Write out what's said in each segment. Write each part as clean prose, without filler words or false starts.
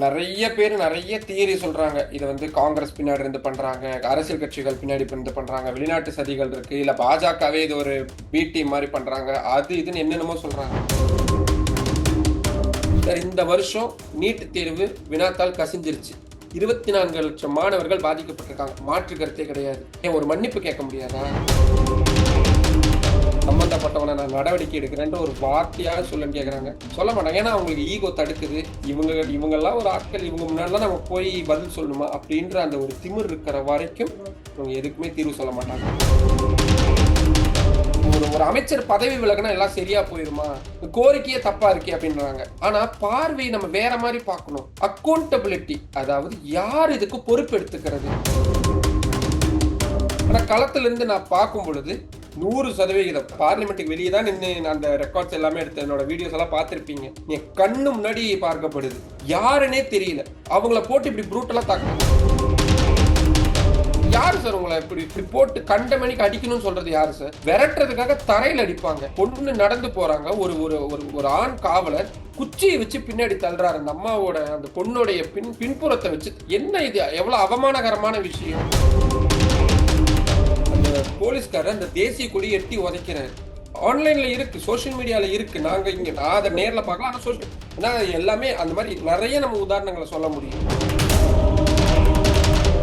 நெறைய பேரு நெறைய தியரி சொல்றாங்க. இத வந்து காங்கிரஸ் பின்னாடி இருந்து பண்றாங்க. அரசியல் கட்சிகள் பின்னாடி இருந்து பண்றாங்க. வெளிநாட்டு சதிகள் இருக்கு. இல்ல பாஜகவே இது ஒரு பி டீம் மாரி பண்றாங்க. அது இதுன்னு என்னென்னமோ சொல்றாங்க. சார் இந்த வருஷம் நீட் தேர்வு வினாத்தாள் கசிஞ்சிருச்சு. 24,00,000 மாணவர்கள் பாதிக்கப்பட்டிருக்காங்க. மாற்று கருத்தே கிடையாது. ஏன் ஒரு மன்னிப்பு கேட்க முடியாதா? சம்பந்தப்பட்டவன நான் நடவடிக்கை எடுக்கிறேன்ற ஒரு வார்த்தையாவது சொல்லுன்னு கேட்குறாங்க. சொல்ல மாட்டாங்க. ஏன்னா அவங்களுக்கு ஈகோ தடுக்குது. இவங்கெல்லாம் ஒரு ஆட்கள், இவங்க முன்னாடிலாம் நம்ம போய் பதில் சொல்லணுமா? அப்படின்ற அந்த ஒரு திமிர் இருக்கிற வரைக்கும் இவங்க எதுக்குமே தீர்வு சொல்ல மாட்டாங்க. ஒரு ஒரு அமைச்சர் பதவி விலகுனா எல்லாம் சரியா போயிருமா? கோரிக்கையே தப்பா இருக்கே அப்படின்றாங்க. ஆனா பார்வை நம்ம வேற மாரி பார்க்கணும். அக்கவுண்டபிலிட்டி, அதாவது யார் இதுக்கு பொறுப்பு எடுத்துக்கிறது? ஆனா களத்துல இருந்து நான் பார்க்கும் பொழுது 100% பார்லிமெண்ட்டுக்கு வெளியே தான் நின்று அந்த ரெக்கார்ட்ஸ் எல்லாமே எடுத்து என்னோட வீடியோஸ் எல்லாம் பார்த்திருப்பீங்க. என் கண்ணு முன்னாடி பார்க்கப்படுது. யாருன்னே தெரியல. அவங்கள போட்டு இப்படி ப்ரூட்டலா தாக்குறாங்க. யாரு சார் உங்களை இப்படி இப்படி போட்டு கண்டமணிக்கு அடிக்கணும்னு சொல்றது யாரு சார்? விரட்டுறதுக்காக தரையில் அடிப்பாங்க. பொண்ணு நடந்து போறாங்க. ஒரு ஒரு ஒரு ஆண் காவலர் குச்சியை வச்சு பின்னாடி தள்ளுறாரு. அந்த அம்மாவோட அந்த பொண்ணுடைய பின்புறத்தை வச்சு. என்ன இது? எவ்வளவு அவமானகரமான விஷயம். போலீஸ்காரர் அந்த தேசிய கொடி எட்டி உதைக்கிறாரு. ஆன்லைன்ல இருக்கு, சோசியல் மீடியால இருக்கு. நான் அதை நேர்ல பார்க்கலாம். ஆனா எல்லாமே அந்த மாதிரி நிறைய நம்ம உதாரணங்களை சொல்ல முடியும்.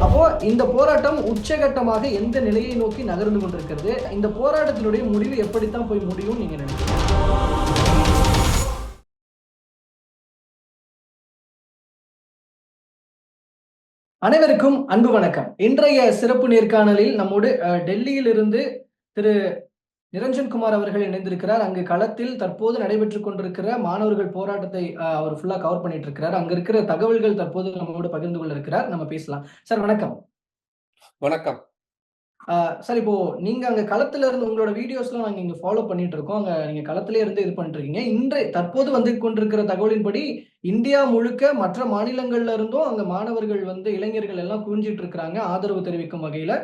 அப்போ இந்த போராட்டம் உச்சகட்டமாக எந்த நிலையை நோக்கி நகர்ந்து கொண்டிருக்கிறது? இந்த போராட்டத்தினுடைய முடிவு எப்படித்தான் போய் முடியும் நீங்க நினைக்கிறீங்க? அனைவருக்கும் அன்பு வணக்கம். இன்றைய சிறப்பு நேர்காணலில் நம்மோடு டெல்லியில் இருந்து திரு நிரஞ்சன்குமார் அவர்கள் இணைந்திருக்கிறார். அங்கு களத்தில் தற்போது நடைபெற்றுக் கொண்டிருக்கிற மாணவர்கள் போராட்டத்தை அவர் ஃபுல்லா கவர் பண்ணிட்டு இருக்கிறார். அங்க இருக்கிற தகவல்கள் தற்போது நம்மோடு பகிர்ந்து கொள்ள இருக்கிறார். நம்ம பேசலாம். சார் வணக்கம். வணக்கம். சார் இப்போ நீங்க அங்க களத்துல இருந்து உங்களோட வீடியோஸ்லாம் நாங்க இங்க ஃபாலோ பண்ணிட்டு இருக்கோம். அங்க நீங்க களத்திலே இருந்து இது பண்ணிட்டு இருக்கீங்க. தற்போது வந்து கொண்டிருக்கிற தகவலின்படி இந்தியா முழுக்க மற்ற மாநிலங்கள்ல இருந்தும் அங்க மாணவர்கள் வந்து இளைஞர்கள் எல்லாம் குவிஞ்சிட்டு இருக்கிறாங்க ஆதரவு தெரிவிக்கும் வகையில.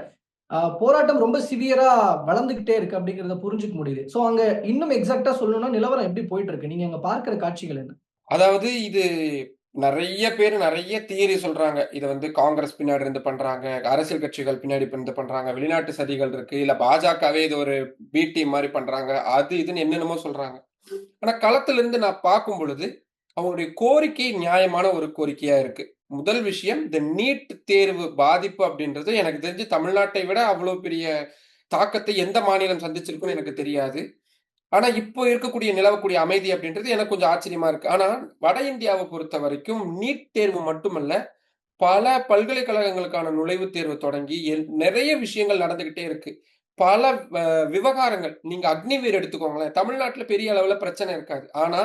போராட்டம் ரொம்ப சிவியரா வளர்ந்துகிட்டே இருக்கு அப்படிங்கிறத புரிஞ்சுக்க முடியுது. சோ அங்க இன்னும் எக்ஸாக்ட்டா சொல்லணும்னா நிலவரம் எப்படி போயிட்டு இருக்கு? நீங்க அங்க பார்க்கிற காட்சிகள் என்ன? அதாவது இது நெறைய பேரு நெறைய தியரி சொல்றாங்க. இத வந்து காங்கிரஸ் பின்னாடி இருந்து பண்றாங்க. அரசியல் கட்சிகள் பின்னாடி இருந்து பண்றாங்க. வெளிநாட்டு சதிகள் இருக்கு. இல்ல பாஜகவே இது ஒரு பி டீம் மாரி பண்றாங்க. அது இதுன்னு என்னென்னமோ சொல்றாங்க. ஆனா களத்துல இருந்து நான் பார்க்கும் பொழுது, அவங்களுடைய கோரிக்கை நியாயமான ஒரு கோரிக்கையா இருக்கு. முதல் விஷயம், இந்த நீட் தேர்வு பாதிப்பு அப்படின்றது எனக்கு தெரிஞ்சு தமிழ்நாட்டை விட அவ்வளவு பெரிய தாக்கத்தை எந்த மாநிலம் சந்திச்சிருக்குன்னு எனக்கு தெரியாது. ஆனா, இப்போ இருக்கக்கூடிய நிலவக்கூடிய அமைதி அப்படின்றது எனக்கு கொஞ்சம் ஆச்சரியமா இருக்கு. ஆனா, வட இந்தியாவ பொறுத்தவரைக்கும் நீட் தேர்வு மட்டுமல்ல, பல பல்கலைக்கழகங்களுக்கான நுழைவுத் தேர்வு தொடங்கி நெறைய விஷயங்கள் நடந்துகிட்டே இருக்கு. பல வ விவகாரங்கள். நீங்க அக்னிவீர் எடுத்துக்கோங்களேன். தமிழ்நாட்டுல பெரிய அளவுல பிரச்சனை இருக்காது. ஆனா,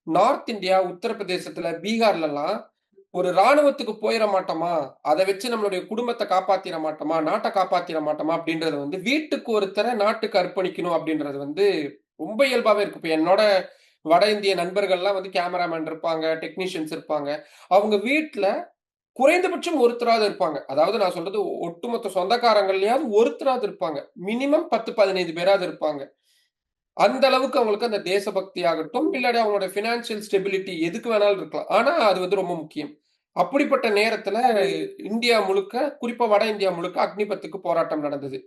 நார்த் இந்தியா, உத்தரப்பிரதேசத்துல, பீகார்லலாம் ஒரு ராணுவத்துக்கு போயிற மாட்டோமா? அத வச்சு நம்மளுடைய குடும்பத்த காப்பாத்திற மாட்டோமா? நாட்ட காப்பாத்திற மாட்டோமா? அப்படின்றத வந்து வீட்டுக்கு ஒருத்தர நாட்டுக்கு அர்ப்பணிக்கணும் அப்படின்றது வந்து ரொம்ப இயல்பாவே இருக்கு. இப்ப என்னோட வட இந்திய நண்பர்கள்லாம் வந்து கேமராமேன் இருப்பாங்க, டெக்னீஷியன்ஸ் இருப்பாங்க. அவங்க வீட்ல குறைந்தபட்சம் ஒருத்தராவது இருப்பாங்க. அதாவது நான் சொல்றது ஒட்டுமொத்த சொந்தக்காரங்கள்லயாவது ஒருத்தராவது இருப்பாங்க. மினிமம் 10, 15 பேராவது இருப்பாங்க. அந்த அளவுக்கு அவங்களுக்கு அந்த தேசபக்தி ஆகட்டும், இல்லாட்டி அவங்களோட பினான்சியல் ஸ்டெபிலிட்டி எதுக்கு வேணாலும் இருக்கலாம். ஆனா, அது வந்து ரொம்ப முக்கியம். அப்படிப்பட்ட நேரத்துல இந்தியா முழுக்க, குறிப்பா வட இந்தியா முழுக்க அக்னிபத்துக்கு போராட்டம் நடந்தது.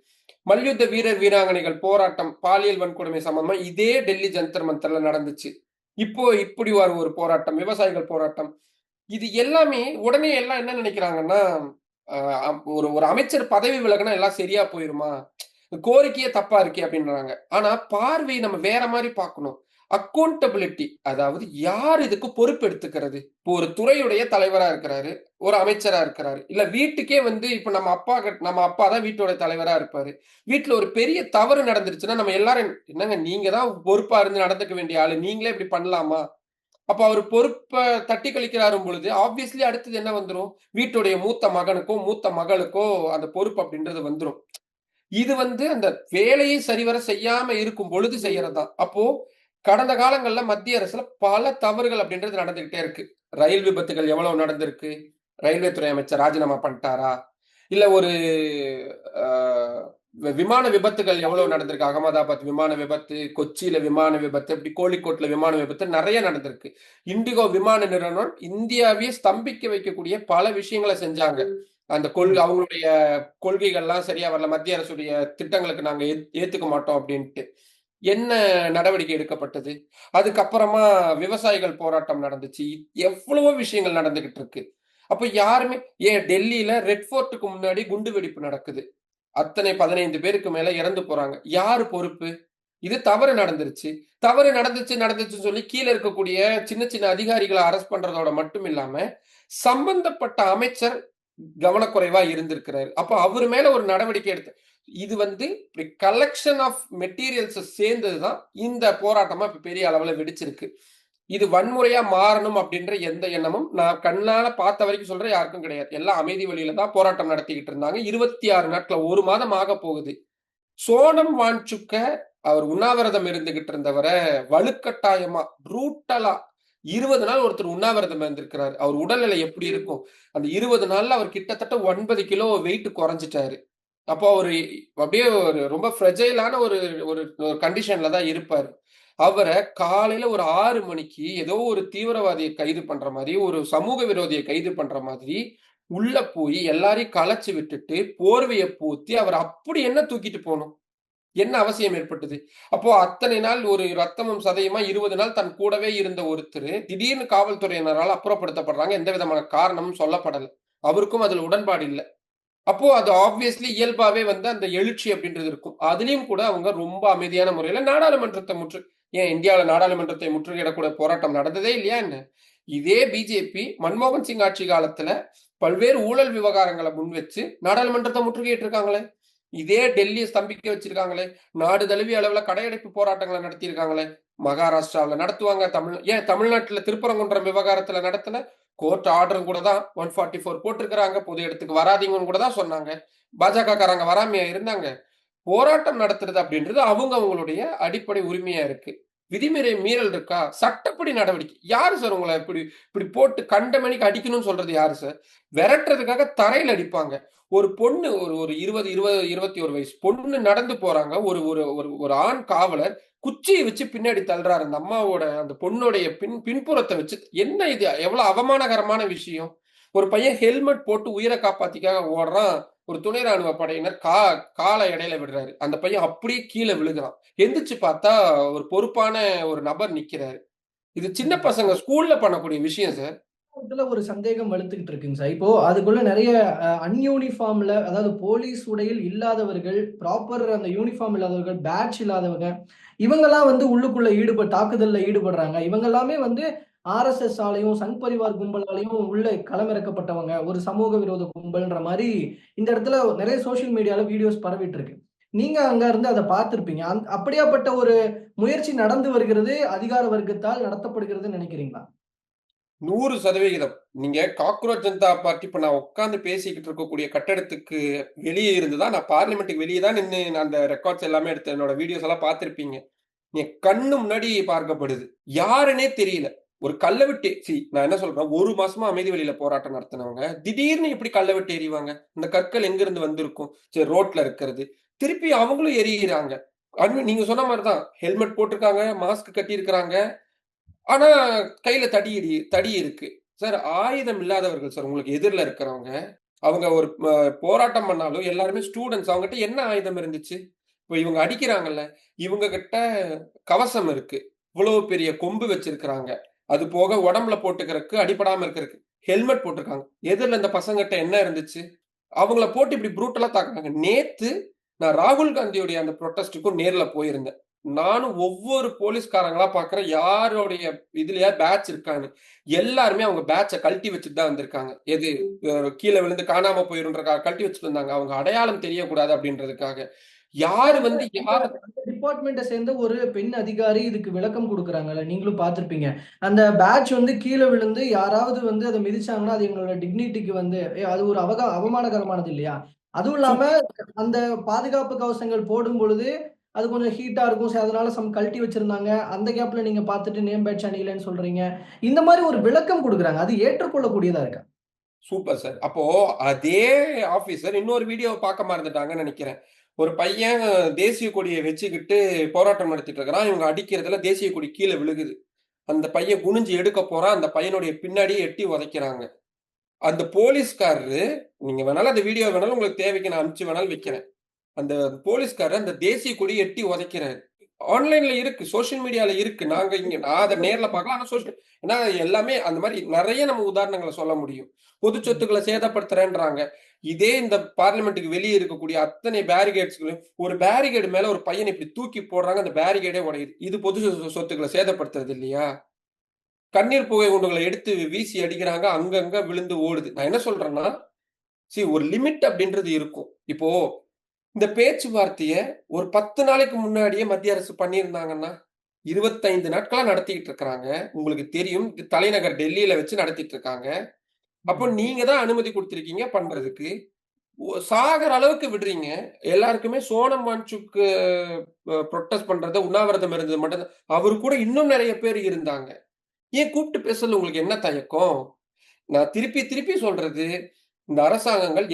மல்யுத்த வீரர், வீராங்கனைகள் போராட்டம், பாலியல் வன்கொடுமை சம்பந்தமா இதே டெல்லி ஜந்தர் மந்தர்ல நடந்துச்சு. இப்போ இப்படி ஒரு போராட்டம், விவசாயிகள் போராட்டம். இது எல்லாமே உடனே எல்லாம் என்ன நினைக்கிறாங்கன்னா, அ ஒரு ஒரு அமைச்சர் பதவி விலகுனா எல்லாம் சரியா போயிருமா? கோரிக்கையே தப்பா இருக்கே அப்படின்றாங்க. ஆனா பார்வை நம்ம வேற மாரி பார்க்கணும். அக்கவுண்டபிலிட்டி, அதாவது யார் இதுக்கு பொறுப்பு எடுத்துக்கிறது? இப்போ ஒரு துறையுடைய தலைவரா இருக்கிறாரு, ஒரு அமைச்சரா இருக்கிறாரு. இல்ல வீட்டுக்கே வந்து இப்ப நம்ம அப்பா தான் வீட்டோட தலைவரா இருப்பாரு. வீட்ல ஒரு பெரிய தவறு நடந்துருச்சுன்னா, நம்ம எல்லாரும் என்னங்க நீங்க தான் பொறுப்பா இருந்து நடந்துக்க வேண்டிய ஆளு. நீங்களே இப்படி பண்ணலாமா? அப்ப அவரு பொறுப்ப தட்டி கழிக்கிறாரும் பொழுது, ஆப்வியஸ்லி அடுத்தது என்ன வந்துரும்? வீட்டுடைய மூத்த மகனுக்கோ, மூத்த மகளுக்கோ அந்த பொறுப்பு அப்படின்றது வந்துரும். இது வந்து அந்த வேலையை சரிவர செய்யாம இருக்கும் பொழுது செய்யறது தான். அப்போ கடந்த காலங்கள்ல மத்திய அரசுல பல தவறுகள் அப்படின்றது நடந்துகிட்டே இருக்கு. ரயில் விபத்துகள் எவ்வளவு நடந்திருக்கு? ரயில்வே துறை அமைச்சர் ராஜினாமா பண்ணிட்டாரா? இல்ல ஒரு அ விமான விபத்துகள் எவ்வளவு நடந்திருக்கு. அகமதாபாத் விமான விபத்து, கொச்சியில விமான விபத்து, இப்படி கோழிக்கோட்ல விமான விபத்து நிறைய நடந்திருக்கு. இண்டிகோ விமான நிறுவனம் இந்தியாவையே ஸ்தம்பிக்க வைக்கக்கூடிய பல விஷயங்களை செஞ்சாங்க. அந்த அவங்களுடைய கொள்கைகள்லாம் சரியா வரல, மத்திய அரசுடைய திட்டங்களுக்கு நாங்க ஏத்துக்க மாட்டோம் அப்படின்ட்டு. என்ன நடவடிக்கை எடுக்கப்பட்டது? அதுக்கப்புறமா விவசாயிகள் போராட்டம் நடந்துச்சு. எவ்வளவோ விஷயங்கள் நடந்துகிட்டு இருக்கு. அப்ப யாருமே ஏன் டெல்லியில ரெட் ஃபோர்ட்டுக்கு முன்னாடி குண்டு வெடிப்பு நடக்குது. அத்தனை 15 பேருக்கு மேல இறந்து போறாங்க. யாரு பொறுப்பு? இது தவறு நடந்துருச்சு. தவறு நடந்துச்சுன்னு சொல்லி கீழ இருக்கக்கூடிய சின்ன சின்ன அதிகாரிகள அரெஸ்ட் பண்றதோட மட்டும் இல்லாம, சம்பந்தப்பட்ட அமைச்சர் கவனக்குறைவா இருந்திருக்கிறாரு. அப்ப அவரு மேல ஒரு நடவடிக்கை எடுத்து இது வந்து கலெக்ஷன் ஆஃப் மெட்டீரியல்ஸ் சேர்ந்தது தான் இந்த போராட்டமா இப்ப பெரிய அளவுல வெடிச்சிருக்கு. இது வன்முறையா மாறணும் அப்படின்ற எந்த எண்ணமும் நான் கண்ணால பார்த்த வரைக்கும் சொல்றேன் யாருக்கும் கிடையாது. எல்லாம் அமைதி வழியில தான் போராட்டம் நடத்திக்கிட்டு இருந்தாங்க. 26 நாட்கள் 1 மாதம் ஆக போகுது. சோனம் வான்சுக்க அவர் உண்ணாவிரதம் இருந்துகிட்டு இருந்தவர வலுக்கட்டாயமா ப்ரூட்டலா 20 நாள் ஒருத்தர் உண்ணாவிரதம் இருந்திருக்கிறாரு. அவர் உடல்நிலை எப்படி இருக்கும்? அந்த 20 நாள்ல அவர் கிட்டத்தட்ட 9 கிலோ வெயிட் குறைஞ்சிட்டாரு. அப்போ அவரு அப்படியே ஒரு ரொம்ப ஃப்ரெஜைலான ஒரு ஒரு கண்டிஷன்ல தான் இருப்பாரு. அவர காலையில ஒரு 6 மணிக்கு ஏதோ ஒரு தீவிரவாதிய கைது பண்ற மாரி, ஒரு சமூக விரோதிய கைது பண்ற மாதிரி, உள்ள போய் எல்லாரையும் கலைச்சு விட்டுட்டு, போர்வைய போத்தி அவர் அப்படி என்ன தூக்கிட்டு போணும்? என்ன அவசியம் ஏற்பட்டது? அப்போ அத்தனை நாள் ஒரு ரத்தமும் சதையுமா 20 நாள் தன் கூடவே இருந்த ஒருத்தரு, திடீர்னு காவல்துறையினரால அப்புறப்படுத்தப்படுறாங்க. எந்த விதமான காரணமும் சொல்லப்படல. அவருக்கும் அதுல உடன்பாடு இல்ல. அப்போ அது ஆப்வியஸ்லி இயல்பாவே வந்து அந்த எழுச்சி அப்படின்றது இருக்கும். அதுலயும் கூட அவங்க ரொம்ப அமைதியான முறையில நாடாளுமன்றத்தை ஏன் இந்தியாவுல நாடாளுமன்றத்தை முற்றுகையிடக்கூடிய போராட்டம் நடந்ததே இல்லையா என்ன? இதே பிஜேபி மன்மோகன் சிங் ஆட்சி காலத்துல பல்வேறு ஊழல் விவகாரங்களை முன் வச்சு நாடாளுமன்றத்தை முற்றுகையிட்டு இருக்காங்களே. இதே டெல்லியை ஸ்தம்பிக்க வச்சிருக்காங்களே. நாடு தழுவிய அளவுல கடையடைப்பு போராட்டங்களை நடத்தி இருக்காங்களே. மகாராஷ்டிராவில் நடத்துவாங்க. தமிழ்நாட்டுல திருப்பரங்குன்றம் விவகாரத்துல நடத்தல. கோர்ட் ஆர்டரும் கூட தான் 144 போட்டிருக்கிறாங்க. பொது இடத்துக்கு வராதீங்கன்னு கூட தான் சொன்னாங்க. பாஜக காரங்க வராமையா இருந்தாங்க. போராட்டம் நடத்துறது அப்படின்றது அவங்களுடைய அடிப்படை உரிமையா இருக்கு. விதிமுறை மீறல் இருக்கா? சட்டப்படி நடவடிக்கை. யாரு சார் உங்களை இப்படி இப்படி போட்டு கண்டமேனிக்கு அடிக்கணும்னு சொல்றது யாரு சார்? விரட்டுறதுக்காக தரையில அடிப்பாங்க. ஒரு பொண்ணு ஒரு 21 வயசு பொண்ணு நடந்து போறாங்க. ஒரு ஒரு ஒரு ஒரு ஆண் காவலர் குச்சியை வச்சு பின்னாடி தள்ளுறாரு. அந்த அம்மாவோட அந்த பொண்ணுடைய பின்புறத்தை வச்சு என்ன இது? எவ்வளவு அவமானகரமான விஷயம். ஒரு பையன் ஹெல்மெட் போட்டு உயிரை காப்பாத்திக்காக ஓடுறான். ஒரு துணை ராணுவ படையினர் காலை இடையில விடுறாரு. அந்த பையன் அப்படியே கீழே விழுகிறான். எந்திரிச்சு பார்த்தா ஒரு பொறுப்பான ஒரு நபர் நிக்கிறாரு. இது சின்ன பசங்க ஸ்கூல்ல பண்ணக்கூடிய விஷயம் சார். இதுல ஒரு சந்தேகம் வலுத்துக்கிட்டு இருக்குங்க சார். இப்போ அதுக்குள்ள நிறைய அன்யூனிஃபார்ம்ல, அதாவது போலீஸ் உடையில் இல்லாதவர்கள், ப்ராப்பர் அந்த யூனிஃபார்ம் இல்லாதவர்கள், பேட்ச் இல்லாதவங்க, இவங்கெல்லாம் வந்து உள்ளுக்குள்ள தாக்குதல்ல ஈடுபடுறாங்க. இவங்க எல்லாமே வந்து ஆர்எஸ்எஸ் ஆலையும், சங் பரிவார் கும்பலாலையும் உள்ள களமிறக்கப்பட்டவங்க, ஒரு சமூக விரோத கும்பல்ன்ற மாரி இந்த இடத்துல நிறைய சோசியல் மீடியால வீடியோஸ் பரவிட்டு இருக்கு. நீங்க அங்க இருந்து அத பார்த்திருப்பீங்க. அப்படியாப்பட்ட ஒரு முயற்சி நடந்து வருகிறது, அதிகார வர்க்கத்தால் நடத்தப்படுகிறதுன்னு நினைக்கிறீங்களா? 100% நீங்க காக்ரோச் ஜனதா பார்ட்டி இப்ப நான் உட்கார்ந்து பேசிக்கிட்டு இருக்கக்கூடிய கட்டடத்துக்கு வெளியே இருந்து தான் நான் பார்லிமெண்ட்டுக்கு வெளியே தான் நின்னு நான் அந்த ரெக்கார்ட்ஸ் எல்லாமே எடுத்து என்னோட வீடியோஸ் எல்லாம் பார்த்திருப்பீங்க. என் கண்ணு முன்னாடி பார்க்கப்படுது. யாருன்னே தெரியல. ஒரு கல்ல விட்டு நான் என்ன சொல்றேன், 1 மாசமா அமைதி வழியில போராட்டம் நடத்துனவங்க, திடீர்னு எப்படி கல்ல விட்டு எறிவாங்க? இந்த கற்கள் எங்கிருந்து வந்திருக்கும்? சரி ரோட்ல இருக்கிறது. திருப்பி அவங்களும் எறியிறாங்க. நீங்க சொன்ன மாரி தான். ஹெல்மெட் போட்டிருக்காங்க, மாஸ்க் கட்டியிருக்கிறாங்க. ஆனா, கையில தடி இருக்கு. சார் ஆயுதம் இல்லாதவர்கள் சார் உங்களுக்கு எதிர்ல இருக்கிறவங்க. அவங்க ஒரு போராட்டம் பண்ணாலும் எல்லாருமே ஸ்டூடண்ட்ஸ். அவங்ககிட்ட என்ன ஆயுதம் இருந்துச்சு? இப்ப இவங்க அடிக்கிறாங்கல்ல, இவங்க கிட்ட கவசம் இருக்கு. இவ்வளவு பெரிய கொம்பு வச்சிருக்கிறாங்க. அது போக உடம்புல போட்டுக்கிறதுக்கு அடிபடாம இருக்கிறதுக்கு ஹெல்மெட் போட்டிருக்காங்க. எதிர்ல இந்த பசங்ககிட்ட என்ன இருந்துச்சு? அவங்கள போட்டு இப்படி ப்ரூட்டலா தாக்குனாங்க. நேத்து நான் ராகுல் காந்தியுடைய அந்த புரொட்டஸ்டுக்கும் நேர்ல போயிருந்தேன். நானும் ஒவ்வொரு போலீஸ்காரங்களா பார்க்கிறேன். யாருடைய இதுலயா பேட்ச் இருக்கான்னு. எல்லாருமே அவங்க பேட்ச கழட்டி வச்சுட்டு தான் வந்திருக்காங்க. எது கீழ விழுந்து காணாம போயிரும்ன்றக்காக கழட்டி வச்சுட்டு வந்தாங்க. அவங்க அடையாளம் தெரியக்கூடாது அப்படின்றதுக்காக. யாரு வந்து யார டிபார்ட்மெண்ட்ட சேர்ந்த ஒரு பெண் அதிகாரி இதுக்கு விளக்கம் குடுக்குறாங்கல்ல. நீங்களும் பார்த்திருப்பீங்க. அந்த பேட்ச் வந்து கீழ விழுந்து யாராவது வந்து அத மிதிச்சாங்கன்னா, அது எங்களோட டிக்னிட்டிக்கு வந்து அது ஒரு அவமானகரமானது இல்லையா? அதுவும் இல்லாம சூப் அந்த பாதுகாப்பு கவசங்கள் போடும்பொழுது, அது கொஞ்சம் ஹீட்டா இருக்கும். அதனால கழட்டி வச்சிருந்தாங்க. அந்த கேப்ல நீங்க பார்த்துட்டு நேம் பேட்ச் அணியலன்னு சொல்றீங்க. இந்த மாரி ஒரு விளக்கம் குடுக்குறாங்க. அது ஏற்றுக்கொள்ளக்கூடியதா இருக்கா? Super sir. அப்போ அதே ஆபீசர் இன்னொரு வீடியோவ பார்க்க மறந்துட்டாங்கன்னு நெனைக்கிறேன். ஒரு பையன் தேசிய கொடியை வச்சுக்கிட்டு போராட்டம் நடத்திட்டு இருக்கிறான். இவங்க அடிக்கிறதுல தேசிய கொடி கீழ விழுகுது. அந்த பையன் குனிஞ்சு எடுக்க போறான். அந்த பையனுடைய பின்னாடியே எட்டி உதைக்கிறாங்க. அந்த போலீஸ்காரரு நீங்க வேணாலும் அந்த வீடியோ வேணாலும் உங்களுக்கு தேவைக்கு நான் அனுப்பிச்சு வேணாலும் வைக்கிறேன். அந்த போலீஸ்காரர் அந்த தேசிய கொடிய எட்டி உதைக்கிறாரு. ஆன்லைன்ல இருக்கு. சோசியல் மீடியால இருக்கு. நான் அத நேர்ல பார்க்கல. ஆனா ஏன்னா எல்லாமே அந்த மாரி நெறைய நம்ம உதாரணங்கள சொல்ல முடியும். பொது சொத்துக்கள சேதப்படுத்துறேன்றாங்க. இதே இந்த பார்லிமென்ட்க்கு வெளிய இருக்கக்கூடிய அத்தனை பேரிகேட்ஸ்களையும் ஒரு பேரிகேட் மேல ஒரு பையன இப்படி தூக்கி போடுறாங்க. அந்த பேரிகேடே உடையுது. இது பொது சொத்துக்கள சேதப்படுத்துறது இல்லையா? கண்ணீர் புகை குண்டுகள எடுத்து வீசி அடிக்கிறாங்க. அங்கங்க விழுந்து ஓடுது. நான் என்ன சொல்றேன்னா, ஒரு லிமிட் அப்படின்றது இருக்கும். இப்போ இந்த பேச்சுவார்த்தைய ஒரு 10 நாளைக்கு முன்னாடியே மத்திய அரசு பண்ணியிருந்தாங்கன்னா, 25 நாட்களா நடத்திக்கிட்டு இருக்கிறாங்க. உங்களுக்கு தெரியும். தலைநகர் டெல்லியில வச்சு நடத்திட்டு இருக்காங்க. அப்போ ம். நீங்க தான் அனுமதி குடுத்திருக்கீங்க பண்றதுக்கு. சாகுற அளவுக்கு விடுறீங்க. எல்லாருக்குமே சோனம் வாங்சுக் புரொட்டஸ்ட் பண்றது, உண்ணாவிரதம் இருந்தது மட்டும் தான். அவரு கூட இன்னும் நெறைய பேர் இருந்தாங்க. ஏன் கூப்பிட்டு பேசல உங்களுக்கு என்ன தயக்கம்? நான் திருப்பி திருப்பி சொல்றது, இந்த அரசாங்கங்கள்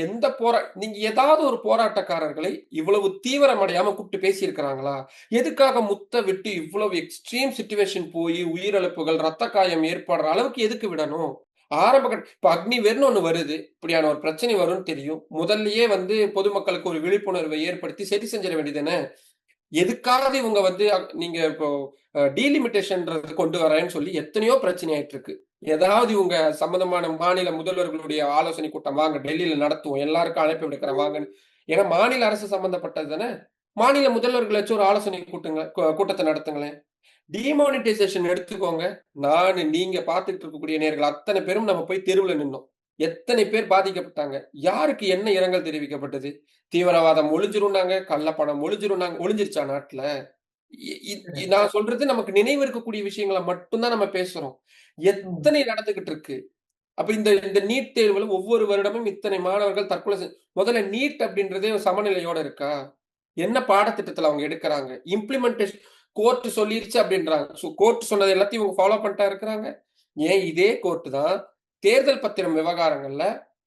நீங்க ஏதாவது ஒரு போராட்டக்காரர்களை இவ்வளவு தீவிரமடையாம கூப்பிட்டு பேசியிருக்கிறாங்களா? எதுக்காக முத்த விட்டு இவ்வளவு எக்ஸ்ட்ரீம் சிச்சுவேஷன் போயி உயிரிழப்புகள், ரத்த காயம் ஏற்படுற அளவுக்கு எதுக்கு விடணும்? இப்ப அக்னிவேர்ன்னு ஒண்ணு வருது. இப்படியான ஒரு பிரச்சனை வரும்னு தெரியும். முதல்லயே வந்து பொதுமக்களுக்கு ஒரு விழிப்புணர்வை ஏற்படுத்தி சரி செஞ்சிட வேண்டியதுதானே! எதுக்காவது இவங்க வந்து நீங்க இப்போ டீலிமிட்டேஷன்றது கொண்டு வரேன்னு சொல்லி எத்தனையோ பிரச்சனை ஆயிட்டு இருக்கு. ஏதாவது இவங்க சம்பந்தமான மாநில முதல்வர்களுடைய ஆலோசனை கூட்டம் வாங்க டெல்லியில நடத்துவோம். எல்லாருக்கும் அழைப்பு விடுக்கிறேன் வாங்கன்னு. ஏன்னா மாநில அரசு சம்பந்தப்பட்டது தானே. மாநில முதல்வர்கள வச்சு ஒரு ஆலோசனை கூட்டத்த நடத்துங்களேன். டிமானிட்டைசேஷன் எடுத்துக்கோங்க. நீங்க பார்த்துட்டு இருக்கக்கூடிய நேயர்கள் அத்தனை பேரும் நம்ம போய் தெருவுல நின்னோம். எத்தனை பேர் பாதிக்கப்பட்டாங்க? யாருக்கு என்ன இரங்கல் தெரிவிக்கப்பட்டது? தீவிரவாதம் ஒழிஞ்சிரும்னாங்க, கள்ளப்பணம் ஒழிஞ்சிரும்னாங்க. ஒழிஞ்சிருச்சா நாட்டுல? இ இ நான் சொல்றது நமக்கு நினைவு இருக்கக்கூடிய விஷயங்கள மட்டும் தான் நம்ம பேசுறோம். ம். எத்தனை நடந்துகிட்டு இருக்கு? அப்ப இந்த இந்த நீட் தேர்வுல ஒவ்வொரு வருடமும் இத்தனை மாணவர்கள் தற்கொலை முதல்ல நீட் அப்படின்றதே சமநிலையோட இருக்கா? என்ன பாடத்திட்டத்துல அவங்க எடுக்குறாங்க? இம்ப்ளிமெண்டேஷன் கோர்ட் சொல்லிருச்சு அப்படின்றாங்க. கோர்ட் சொன்னது எல்லாத்தையும் இவங்க ஃபாலோ பண்ணிட்டா இருக்கிறாங்க. ஏன் இதே கோர்ட் தான் தேர்தல் பத்திரம் விவகாரங்கள்ல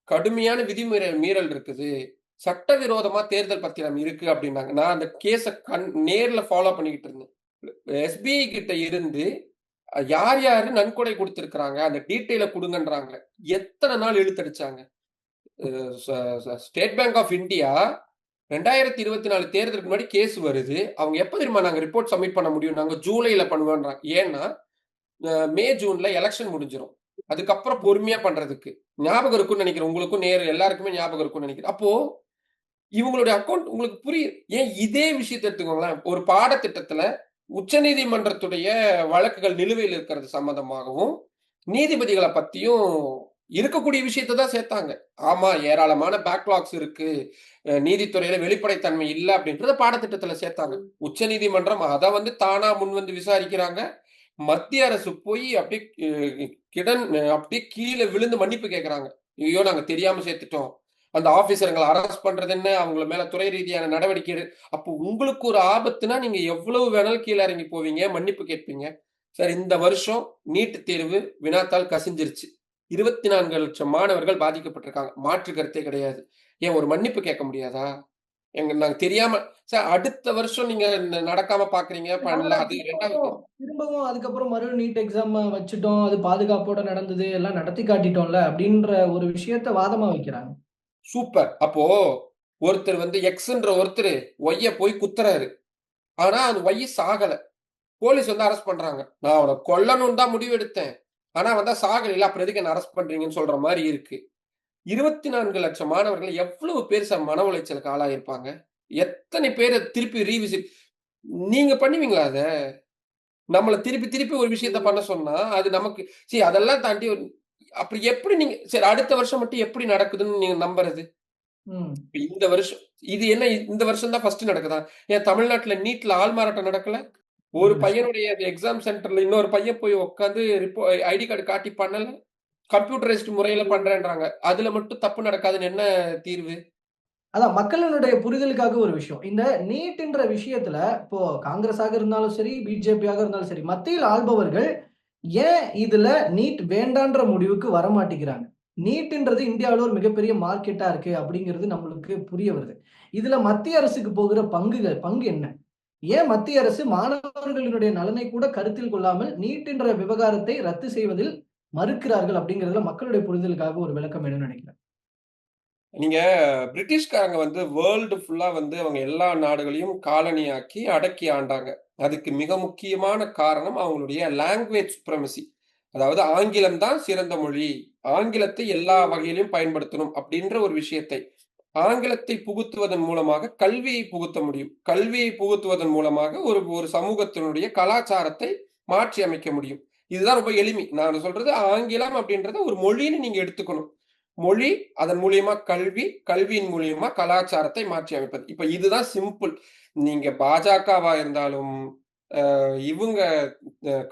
கடுமையான விதிமுறை மீறல் இருக்குது. சட்டவிரோதமா தேர்தல் பத்திரம் இருக்கு அப்படின்னாங்க. நான் அந்த கேஸ நேர்ல ஃபாலோ பண்ணிக்கிட்டு இருந்தேன். எஸ்பிஐ கிட்ட இருந்து யார் யாரு நன்கொடை குடுத்திருக்கிறாங்க, அந்த டீட்டெயில குடுங்கன்றாங்க. எத்தன நாள் இழுத்தடிச்சாங்க. அ ச ச ஸ்டேட் பேங்க் ஆஃப் இந்தியா 2024 தேர்தலுக்கு முன்னாடி கேஸ் வருது. அவங்க எப்ப தெரியுமா நாங்க ரிப்போர்ட் சப்மிட் பண்ண முடியும்? நாங்க ஜூலைல பண்ணுவோம்ன்றாங்க. ஏன்னா, மே, ஜூன்ல எலக்ஷன் முடிஞ்சிரும். அதுக்கப்புறம் பொறுமையா பண்றதுக்கு. ஞாபகம் இருக்கும்னு நெனைக்கிறேன். உங்களுக்கும் எல்லாருக்குமே ஞாபகம் இருக்கும்னு நெனைக்கிறேன். அப்போ இவங்களுடைய அக்கவுண்ட் உங்களுக்கு புரியுது. ஏன் இதே விஷயத்த எடுத்துக்கோங்களேன். ஒரு பாடத்திட்டத்துல உச்சநீதிமன்றத்துடைய வழக்குகள் நிலுவையில் இருக்கிறது சம்பந்தமாகவும், நீதிபதிகள பத்தியும் இருக்கக்கூடிய விஷயத்த தான் சேர்த்தாங்க. ஆமா, ஏராளமான பேக்லாக்ஸ் இருக்கு. நீதித்துறையில வெளிப்படைத்தன்மை இல்ல அப்படின்றத பாடத்திட்டத்துல சேர்த்தாங்க. உச்சநீதிமன்றம் அத வந்து தானா முன்வந்து விசாரிக்கிறாங்க. மத்திய அரசு போய் அப்படியே அப்படியே கீழ விழுந்து மன்னிப்பு கேட்கறாங்க. ஐயோ! நாங்க தெரியாம சேர்த்துட்டோம். அந்த ஆபீசர்ங்கள அரெஸ்ட் பண்றது என்ன? அவங்கள மேல துறை ரீதியான நடவடிக்கை அப்போ உங்களுக்கு ஒரு ஆபத்துனா, நீங்க எவ்வளவு வேணாலும் கீழ இறங்கி போவீங்க, மன்னிப்பு கேட்பீங்க. சார் இந்த வருஷம் நீட் தேர்வு வினாத்தாள் கசிஞ்சிருச்சு. 24,00,000 மாணவர்கள் பாதிக்கப்பட்டிருக்காங்க. மாற்று கருத்தே கிடையாது. ஏன் ஒரு மன்னிப்பு கேட்க முடியாதா? நாங்க தெரியாம சார் அடுத்த வருஷம் நீங்க நடக்காம பார்க்குறீங்க, ஆனா பண்ணல. அது 2வது திரும்பவும் அதுக்கப்புறம் நீட் எக்ஸாம் வச்சுட்டோம். அது பாதுகாப்போட நடந்தது. எல்லாம் நடத்தி காட்டிட்டோம்ல அப்படின்ற ஒரு விஷயத்த வாதமா வைக்கிறாங்க. சூப்பர். அப்போ ஒருத்தர் வந்து எக்ஸ்ன்ற ஒருத்தரு ஒய்ய போய் குத்துறாரு. ஆனா அந்த ஒய் சாகல. போலீஸ் வந்து அரெஸ்ட் பண்றாங்க. நான் அவன கொல்லணும்னு தான் முடிவு எடுத்தேன். ஆனா அவன் தான் சாகலைல. அப்புறம் எதுக்கு என்ன அரெஸ்ட் பண்றீங்கன்னு சொல்ற மாரி இருக்கு. 24,00,000 மாணவர்கள் எவ்வளவு பேர் சார் மன உளைச்சலுக்கு ஆளாயிருப்பாங்க? எத்தனை பேர திருப்பி ரீவிசிட் நீங்க பண்ணுவீங்களா அத? நம்மள திருப்பி திருப்பி ஒரு விஷயத்த பண்ண சொன்னா, அது நமக்கு அதெல்லாம் தாண்டி அப்படி எப்படி நீங்க சரி அடுத்த வருஷம் மட்டும் எப்படி நடக்குதுன்னு நீங்க நம்புறது? ம். இந்த வருஷம் இது என்ன இந்த வருஷம் தான் ஃபர்ஸ்ட் நடக்குதா? ஏன் தமிழ்நாட்டுல நீட்ல ஆள்மாறாட்டம் நடக்கல? ஒரு ம். பையனுடைய எக்ஸாம் சென்டர்ல இன்னொரு பையன் போய் உட்கார்ந்து ஐடி கார்டு காட்டி பண்ணல. கம்ப்யூட்டரைஸ்ட் முறையில பண்றேன்றாங்க. அதுல மட்டும் தப்பு நடக்காதுன்னு என்ன தீர்வு? அதான் மக்களினுடைய புரிதலுக்காக ஒரு விஷயம். இந்த நீட்ன்ற விஷயத்துல இப்போ காங்கிரஸாக இருந்தாலும் சரி, பிஜேபியாக இருந்தாலும் சரி, மத்தியில் ஆள்பவர்கள் ஏன் இதுல நீட் வேண்டான்ற முடிவுக்கு வரமாட்டேங்கிறாங்க? நீட்ன்றது இந்தியாவுல ஒரு மிகப்பெரிய மார்க்கெட்டா இருக்கு அப்படிங்கிறது நம்மளுக்கு புரிய வருது. இதுல மத்திய அரசுக்கு போகிற பங்கு என்ன? ஏன் மத்திய அரசு மாணவர்களுடைய நலனை கூட கருத்தில் கொள்ளாமல் நீட்ன்ற விவகாரத்தை ரத்து செய்வதில் மறுக்கிறார்கள் அப்படிங்கிறதுல மக்களுடைய புரிதலுக்காக ஒரு விளக்கம் வேணும்னு நினைக்கிறேன். நீங்க பிரிட்டிஷ்காரங்க வந்து வேர்ல்டு ஃபுல்லா வந்து அவங்க எல்லா நாடுகளையும் காலனியாக்கி அடக்கி ஆண்டாங்க. அதுக்கு மிக முக்கியமான காரணம் அவங்களுடைய லாங்குவேஜ் சுப்ரமசி. அதாவது ஆங்கிலம் தான் சிறந்த மொழி. ஆங்கிலத்தை எல்லா வகையிலும் பயன்படுத்தணும் அப்படின்ற ஒரு விஷயத்தை. ஆங்கிலத்தை புகுத்துவதன் மூலமாக கல்வியை புகுத்த முடியும். கல்வியை புகுத்துவதன் மூலமாக ஒரு ஒரு சமூகத்தினுடைய கலாச்சாரத்தை மாற்றி அமைக்க முடியும். இதுதான் ரொம்ப எளிமை. நான் சொல்றது ஆங்கிலம் அப்படின்றத ஒரு மொழின்னு நீங்க எடுத்துக்கணும். மொழி, அதன் மூலியமா கல்வி, கல்வியின் மூலியமா கலாச்சாரத்தை மாற்றி அமைப்பது. இப்ப இதுதான் சிம்பிள். நீங்க பாஜகவா இருந்தாலும், இவுங்க